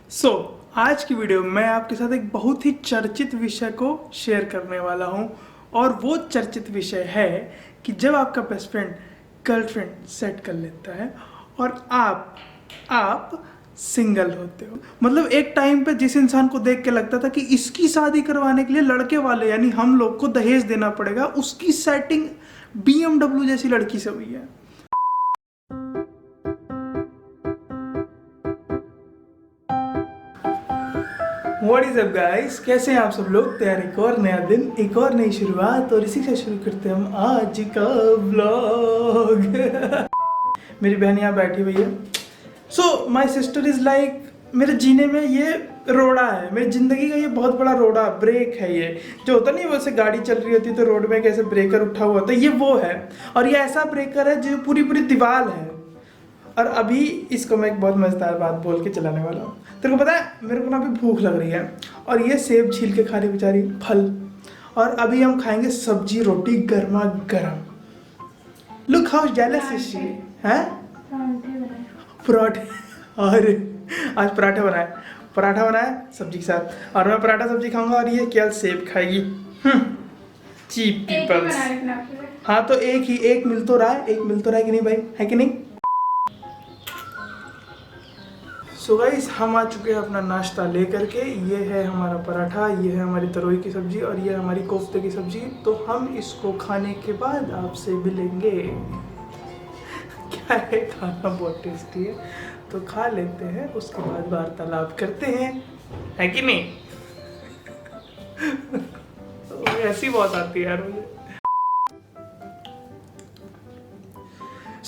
आज की वीडियो में आपके साथ एक बहुत ही चर्चित विषय को शेयर करने वाला हूं और वो चर्चित विषय है कि जब आपका बेस्ट फ्रेंड गर्लफ्रेंड सेट कर लेता है और आप सिंगल होते हो। मतलब एक टाइम पे जिस इंसान को देख के लगता था कि इसकी शादी करवाने के लिए लड़के वाले यानी हम लोग को दहेज देना पड़ेगा, उसकी सेटिंग BMW जैसी लड़की से हुई है। What is up guys? कैसे हैं आप सब लोग? तैयार एक और नया दिन, एक और नई शुरुआत और इसी से शुरू करते हैं हम आज का व्लॉग। मेरी बहन यहाँ बैठी हुई है। माई सिस्टर इज लाइक मेरे जीने में ये रोड़ा है, मेरी ज़िंदगी का ये बहुत बड़ा रोड़ा ब्रेक है। ये जो होता नहीं, वैसे गाड़ी चल रही होती तो रोड में कैसे ब्रेकर उठा हुआ होता है, ये वो है। और ये ऐसा ब्रेकर है जो पूरी दीवार है। और अभी इसको मैं एक बहुत मज़ेदार बात बोल के चलाने वाला हूँ। तेरे को पता है मेरे को ना अभी भूख लग रही है और ये सेब छील के खा रही बेचारी फल, और अभी हम खाएंगे सब्जी रोटी गर्मा गर्म। Look how jealous is she. हैं पराठे, और आज पराठा बनाए सब्जी के साथ, और मैं पराठा सब्जी खाऊंगा और ये केवल सेब खाएगी। Cheap peoples. हाँ तो एक मिल तो रहा है कि नहीं भाई, है कि नहीं? सो गाइस हम आ चुके हैं अपना नाश्ता लेकर के। ये है हमारा पराठा, ये है हमारी तरोई की सब्जी और ये है हमारी कोफ्ते की सब्जी। तो हम इसको खाने के बाद आपसे मिलेंगे। क्या है, खाना बहुत टेस्टी है तो खा लेते हैं, उसके बाद वार्तालाप करते हैं, है कि नहीं? ऐसी बहुत आती है यार मुझे।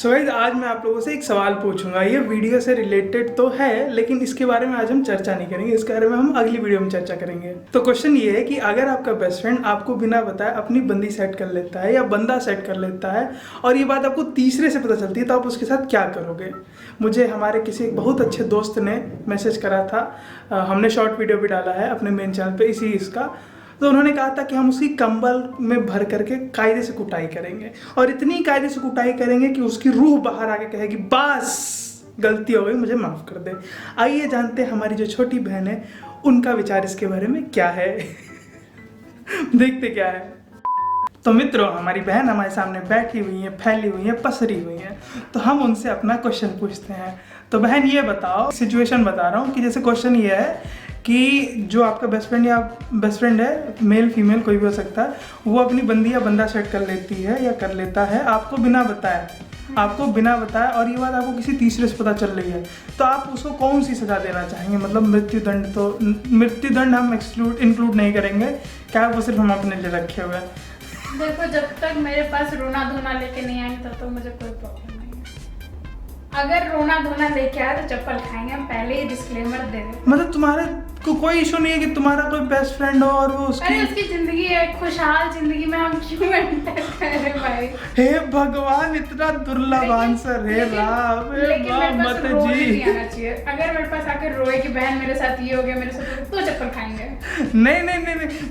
गाइस आज मैं आप लोगों से एक सवाल पूछूंगा। ये वीडियो से रिलेटेड तो है लेकिन इसके बारे में आज हम चर्चा नहीं करेंगे, इसके बारे में हम अगली वीडियो में चर्चा करेंगे। तो क्वेश्चन ये है कि अगर आपका बेस्ट फ्रेंड आपको बिना बताए अपनी बंदी सेट कर लेता है या बंदा सेट कर लेता है और ये बात आपको तीसरे से पता चलती है तो आप उसके साथ क्या करोगे? मुझे हमारे किसी एक बहुत अच्छे दोस्त ने मैसेज करा था, हमने शॉर्ट वीडियो भी डाला है अपने मेन चैनल पर इसी इसका। तो उन्होंने कहा था कि हम उसकी कंबल में भर करके कायदे से कुटाई करेंगे और इतनी कायदे से कुटाई करेंगे कि उसकी रूह बाहर आके कहेगी बस गलती हो गई, मुझे माफ़ कर दे। आइए जानते हैं हमारी जो छोटी बहन है उनका विचार इसके बारे में क्या है। देखते क्या है। तो मित्रों हमारी बहन हमारे सामने बैठी हुई है, फैली हुई है, पसरी हुई है, तो हम उनसे अपना क्वेश्चन पूछते हैं। तो बहन ये बताओ, सिचुएशन बता रहा हूँ कि जैसे क्वेश्चन ये है कि जो आपका बेस्ट फ्रेंड है, मेल फीमेल कोई भी हो सकता है, वो अपनी बंदी या बंदा सेट कर लेती है या कर लेता है आपको बिना बताए और ये बात आपको किसी तीसरे से पता चल रही है, तो आप उसको कौन सी सज़ा देना चाहेंगे? मतलब मृत्युदंड? तो मृत्युदंड हम इंक्लूड नहीं करेंगे, क्या वो सिर्फ हम अपने लिए रखे हुए हैं। देखो जब तक मेरे पास रोना धोना लेके नहीं आएंगे तब तक मुझे कोई प्रॉब्लम नहीं है। अगर रोना धोना लेके आए तो चप्पल खाएंगे, हम पहले ही डिस्क्लेमर दे दें। मतलब तुम्हारे को कोई इशू नहीं है कि तुम्हारा कोई बेस्ट फ्रेंड हो और वो उसकी जिंदगी है, खुशहाल जिंदगी में हम क्यों एंटर करें भाई? हे भगवान, इतना दुर्लभ आंसर है। मत जी आना चाहिए। अगर मेरे पास आकर रोए कि बहन मेरे साथ ये हो गया, मेरे साथ तो चप्पल खाएंगे। नहीं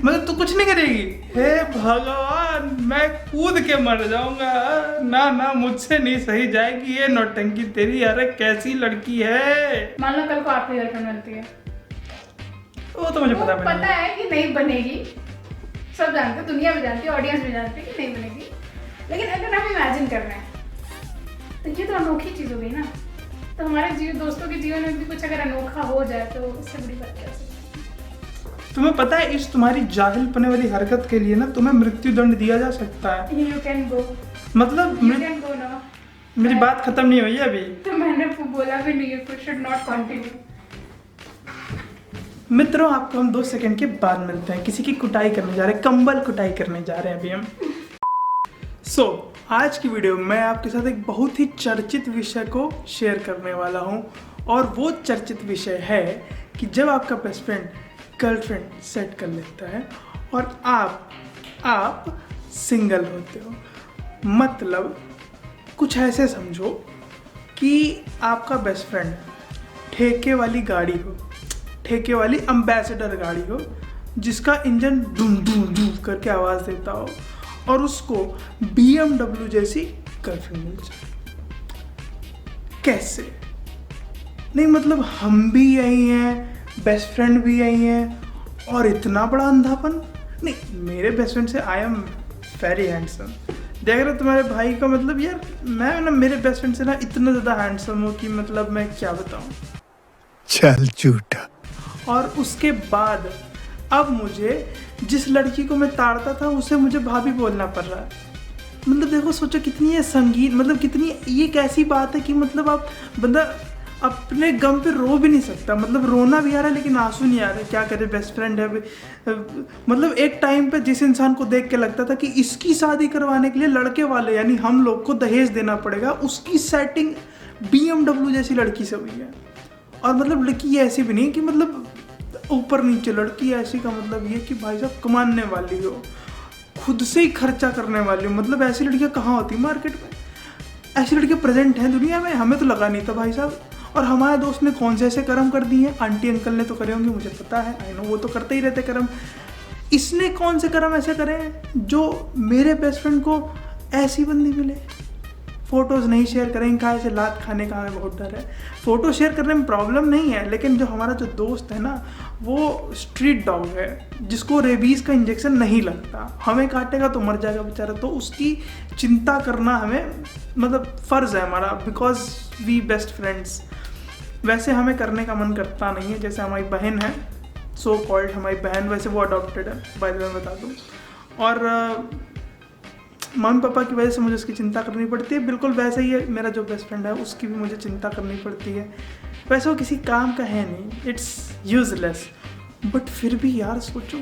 मतलब तू कुछ नहीं करेगी? हे भगवान, मैं कूद के मर जाऊंगा। ना मुझसे नहीं सही जाएगी ये नौटंकी तेरी। अरे कैसी लड़की है। मान लो कल को आपकी गर्लफ्रेंड बनती है, वो तो मुझे पता है कि नहीं बनेगी, सब जानते, दुनिया भी जानती है, ऑडियंस भी जानती है कि नहीं बनेगी। लेकिन अगर हम इमेजिन कर रहे हैं तो ये तो अनोखी चीज़ हो गई ना। तो हमारे दोस्तों के जीवन में भी कुछ अगर अनोखा हो जाए तो इससे बड़ी बात क्या है? तुम्हें पता है इस तुम्हारी जाहिलपने वाली हरकत के लिए ना तुम्हें मृत्युदंड दिया जा सकता है। You can go. मतलब You can go now. मेरी बात खत्म नहीं हुई अभी। तो मैंने बोला भी नहीं, you should not continue. मित्रों आपको हम 2 सेकंड के बाद मिलते हैं। किसी की कुटाई करने जा रहे हैं, कंबल कुटाई करने जा रहे हैं अभी हम। आज की वीडियो में आपके साथ एक बहुत ही चर्चित विषय को शेयर करने वाला हूं और वो चर्चित विषय है कि जब आपका बेस्ट फ्रेंड गर्लफ्रेंड सेट कर लेता है और आप सिंगल होते हो। मतलब कुछ ऐसे समझो कि आपका बेस्ट फ्रेंड ठेके वाली गाड़ी हो, ठेके वाली एम्बेसडर गाड़ी हो जिसका इंजन डूम डूम डूम करके आवाज़ देता हो और उसको BMW जैसी गर्लफ्रेंड मिल जाए। कैसे? नहीं मतलब हम भी यही हैं, बेस्ट फ्रेंड भी यही हैं और इतना बड़ा अंधापन। नहीं, मेरे बेस्ट फ्रेंड से आई एम वेरी हैंडसम। देख रहे हो तुम्हारे भाई का, मतलब यार मैं ना मेरे बेस्ट फ्रेंड से ना इतना ज़्यादा हैंडसम हूँ कि मतलब मैं क्या बताऊँ। चल झूठा। और उसके बाद अब मुझे जिस लड़की को मैं ताड़ता था उसे मुझे भाभी बोलना पड़ रहा है। मतलब देखो, सोचो कितनी है संगीत, मतलब कितनी ये कैसी बात है कि मतलब आप बंदा अपने गम पे रो भी नहीं सकता। मतलब रोना भी आ रहा है लेकिन आंसू नहीं आ रहे। क्या करे, बेस्ट फ्रेंड है। मतलब एक टाइम पे जिस इंसान को देख के लगता था कि इसकी शादी करवाने के लिए लड़के वाले यानी हम लोग को दहेज देना पड़ेगा, उसकी सेटिंग BMW जैसी लड़की से हुई है। और मतलब लड़की ऐसी भी नहीं कि मतलब ऊपर नीचे, लड़की ऐसी का मतलब ये कि भाई साहब कमाने वाली हो, खुद से ही खर्चा करने वाली हो। मतलब ऐसी लड़कियां कहाँ होती मार्केट में, ऐसी लड़कियां प्रेजेंट हैं दुनिया में, हमें तो लगा नहीं था भाई साहब। और हमारे दोस्त ने कौन से ऐसे कर्म कर दिए हैं, आंटी अंकल ने तो करे होंगे, मुझे पता है, आई नो, वो तो करते ही रहते कर्म। इसने कौन से कर्म ऐसे करे हैं जो मेरे बेस्ट फ्रेंड को ऐसी बंदी मिले। फ़ोटोज़ नहीं शेयर करेंगे, कहाँ ऐसे लात खाने का हमें बहुत डर है। फ़ोटो शेयर करने में प्रॉब्लम नहीं है, लेकिन जो हमारा जो दोस्त है ना वो स्ट्रीट डॉग है जिसको रेबीज़ का इंजेक्शन नहीं लगता, हमें काटेगा तो मर जाएगा बेचारा। तो उसकी चिंता करना हमें मतलब फ़र्ज़ है हमारा, बिकॉज वी बेस्ट फ्रेंड्स। वैसे हमें करने का मन करता नहीं है। जैसे हमारी बहन है, सो कॉल्ड हमारी बहन, वैसे वो अडॉप्टेड है, बाय द वे बता दूँ। और मम्मी पापा की वजह से मुझे उसकी चिंता करनी पड़ती है। बिल्कुल वैसे ही है मेरा जो बेस्ट फ्रेंड है, उसकी भी मुझे चिंता करनी पड़ती है। वैसे वो किसी काम का है नहीं, इट्स यूजलेस, बट फिर भी यार सोचो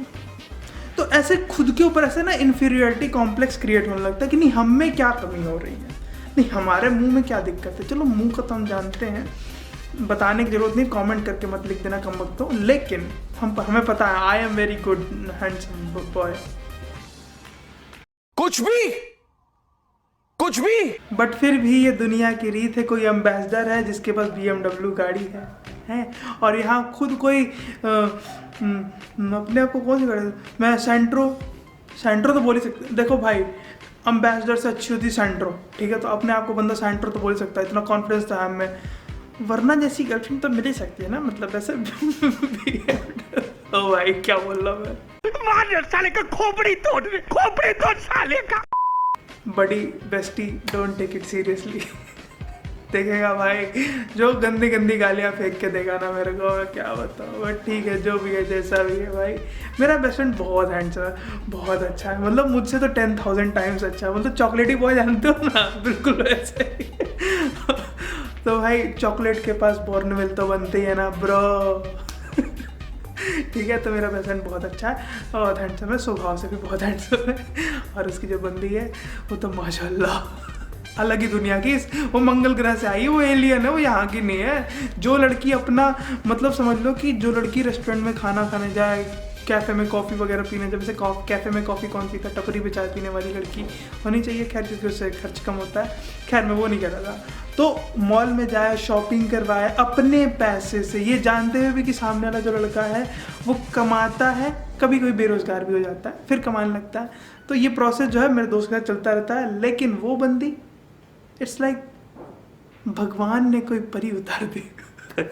तो ऐसे खुद के ऊपर ऐसे ना इन्फीरियरिटी कॉम्प्लेक्स क्रिएट होने लगता है कि नहीं हम में क्या कमी हो रही है, नहीं हमारे मुंह में क्या दिक्कत है। चलो मुंह का तो हम जानते हैं, बताने की जरूरत नहीं, कमेंट करके मत लिख देना कम वक्त हो, लेकिन हमें पता है I am very good handsome boy. कुछ भी बट फिर भी ये दुनिया की रीत है, कोई एम्बेसडर है जिसके पास BMW गाड़ी है और यहाँ खुद कोई अपने आप को कौन सी गाड़ी, मैं सेंट्रो तो बोल ही सकते। देखो भाई, एम्बेसडर से अच्छी होती सेंट्रो, ठीक है, तो अपने आप को बंदा सेंट्रो तो बोल ही सकता है, इतना कॉन्फिडेंस था हमें। वरना जैसी गर्लफ्रेंड तो मिल ही सकती है ना, मतलब ऐसे ओ भाई क्या बोल रहा मैं, मार साले का खोपड़ी तोड़ साले का। बड़ी bestie don't take it seriously. देखेगा भाई जो गंदी गंदी गालियाँ फेंक के देगा ना मेरे को, मैं क्या बताऊँ। बट ठीक है, जो भी है जैसा भी है भाई, मेरा बेस्ट फ्रेंड बहुत हैंडसम है, बहुत अच्छा है। मतलब मुझसे तो 10,000 टाइम्स अच्छा है। मतलब चॉकलेटी बॉय जानते हो ना, बिल्कुल वैसे ही। तो भाई चॉकलेट के पास बॉर्नविल तो बनते ही है ना ब्रो। ठीक है, तो मेरा बेस्ट फ्रेंड बहुत अच्छा है, बहुत हैंडसम है, स्वभाव से भी बहुत हैंडसम है। और उसकी जो बंदी है वो तो माशाल्लाह अलग ही दुनिया की, वो मंगल ग्रह से आई है, वो एलियन है, वो यहाँ की नहीं है। जो लड़की अपना मतलब समझ लो कि जो लड़की रेस्टोरेंट में खाना खाने जाए, कैफ़े में कॉफ़ी वगैरह पीने, जब से कैफ़े में कॉफ़ी कौन पीता, टपरी पे चाय पीने वाली लड़की होनी चाहिए। खैर क्योंकि उससे खर्च कम होता है, खैर मैं वो नहीं कह रहा था। तो मॉल में जाए, शॉपिंग करवाए अपने पैसे से, ये जानते हुए भी कि सामने वाला जो लड़का है वो कमाता है, कभी कभी बेरोजगार भी हो जाता है, फिर कमाने लगता है। तो ये प्रोसेस जो है मेरे दोस्त के साथ चलता रहता है। लेकिन वो बंदी, इट्स लाइक भगवान ने कोई परी उतार दी।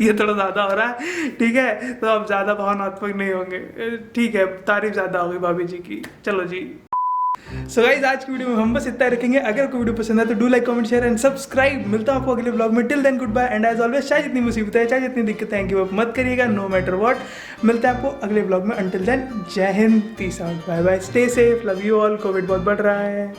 ये थोड़ा ज़्यादा हो रहा है, ठीक है, तो अब ज़्यादा भावनात्मक नहीं होंगे, ठीक है, तारीफ ज़्यादा होगी भाभी जी की। चलो जी, सो गाइस आज की वीडियो में हम बस इतना ही रखेंगे। अगर कोई वीडियो पसंद है तो do like, comment, share and subscribe. मिलता हूं आपको अगले ब्लॉग में। Till then good bye and as always, चाहे जितनी मुसीबतें हैं, चाहे जितनी दिक्कतें हैं, गिव अप मत करिएगा, नो मैटर व्हाट। मिलता है आपको अगले ब्लॉग में। अंटिल देन जय हिंद, peace out, bye bye, stay safe, love you all. Covid बहुत बढ़ रहा है।